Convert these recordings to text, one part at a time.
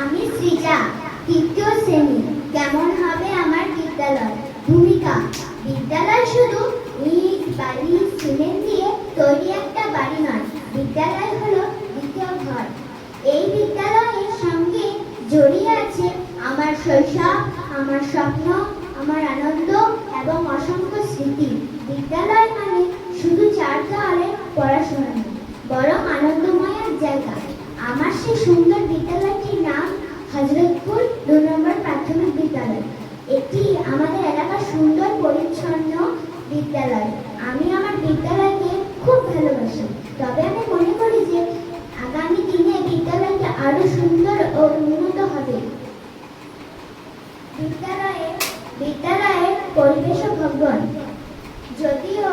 আমি সৃজা, তৃতীয় শ্রেণী। কেমন হবে আমার বিদ্যালয়? ভূমিকা: বিদ্যালয় শুধু ইট, বালি, সিমেন্ট দিয়ে তৈরি একটা বাড়ি নয়। বিদ্যালয় হলো দ্বিতীয় ঘর। এই বিদ্যালয়ের সঙ্গে জড়িয়ে আছে আমার শৈশব, আমার স্বপ্ন, আমার আনন্দ এবং অসংখ্য স্মৃতি। বিদ্যালয় মানে শুধু চার দেওয়ালে পড়াশোনা নয়, বরং আনন্দময় এক জায়গা। আমার সেই সুন্দর বিদ্যালয়টির নাম হযরতপুর ২ নম্বর প্রাথমিক বিদ্যালয়। এটি আমাদের এলাকার সুন্দর পরিচ্ছন্ন বিদ্যালয়। আমি আমার বিদ্যালয়কে খুব ভালোবাসি। তবে আমি মনে করি যে আগামী দিনে বিদ্যালয়টি আরো সুন্দর ও উন্নত হবে। বিদ্যালয়ের পরিবেশ ও ভবন: যদিও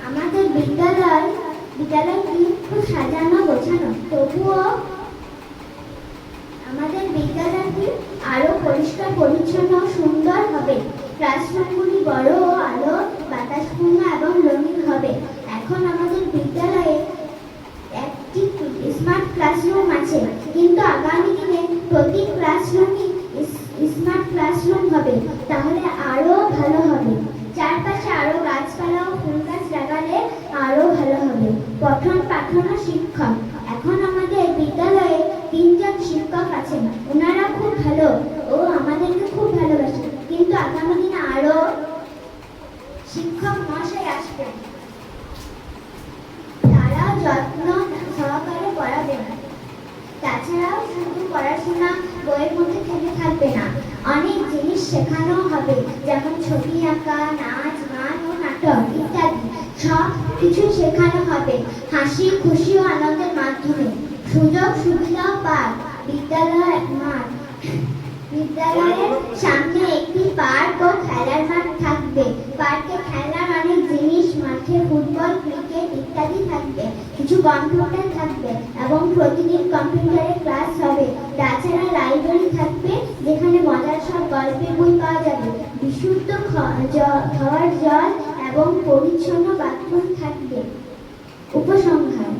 আমাদের বিদ্যালয়টি খুব সাজানো গোছানো, তবুও আমাদের বিদ্যালয়টি আরো পরিষ্কার পরিচ্ছন্ন ও সুন্দর হবে। ক্লাসরুমগুলি বড় ও আলো বাতাসপূর্ণ এবং রঙিন হবে। এখন আমাদের বিদ্যালয়ে একটি স্মার্ট ক্লাসরুম আছে, কিন্তু আগামী দিনে প্রতি ক্লাসরুমই স্মার্ট ক্লাসরুম হবে, তাহলে আরো ভালো হবে। চারপাশে আরো গাছপালা ও ফুল গাছ লাগালে আরো ভালো হবে। পঠন পাঠন ও শিক্ষক: এখন আমাদের বিদ্যালয়ে ৩ জন শিক্ষক আছেন। ওনারা খুব ভালো ও আমাদেরকে খুব ভালোবাসেন, কিন্তু আগামী দিনে আরো শিক্ষক মহাশয় আসবেন। তারাও যত্ন সহকারে পড়াবেন। তাছাড়াও শুধু পড়াশোনা বইয়ের মধ্যে থেমে থাকবে না, অনেক জিনিস শেখানো হবে, যেমন ছবি আঁকা, নাচ, গান ও নাটক ইত্যাদি। সব কিছু শেখানো হবে হাসি, খুশি ও আনন্দের মাধ্যমে। সুযোগ সুবিধাও পাক। বিদ্যালয়ের সামনে একটি পার্ক ও খেলার মাঠ থাকবে। পার্কে খেলার অনেক জিনিস, মাঠে ফুটবল, ক্রিকেট ইত্যাদি থাকবে। কিছু কম্পিউটার থাকবে এবং প্রতিদিন কম্পিউটারে ক্লাস হবে। তাছাড়া লাইব্রেরি থাকবে, যেখানে মজার সব গল্পের বই পাওয়া যাবে। বিশুদ্ধ খাওয়ার জল এবং পরিচ্ছন্ন বাথরুম থাকবে। উপসংহার: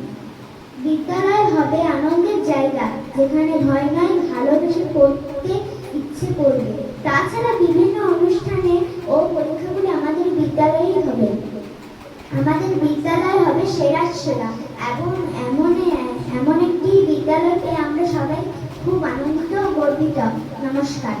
বিদ্যালয় হবে আনন্দের জায়গা, যেখানে ভয় নয়, ভালোবেসে পড়তে ইচ্ছে করবে। তাছাড়া বিভিন্ন অনুষ্ঠানে ও পরীক্ষাগুলি আমাদের বিদ্যালয়েই হবে। আমাদের বিদ্যালয় হবে সেরা এবং এমন একটি বিদ্যালয় পেয়ে আমরা সবাই খুব আনন্দিত ও গর্বিত। নমস্কার।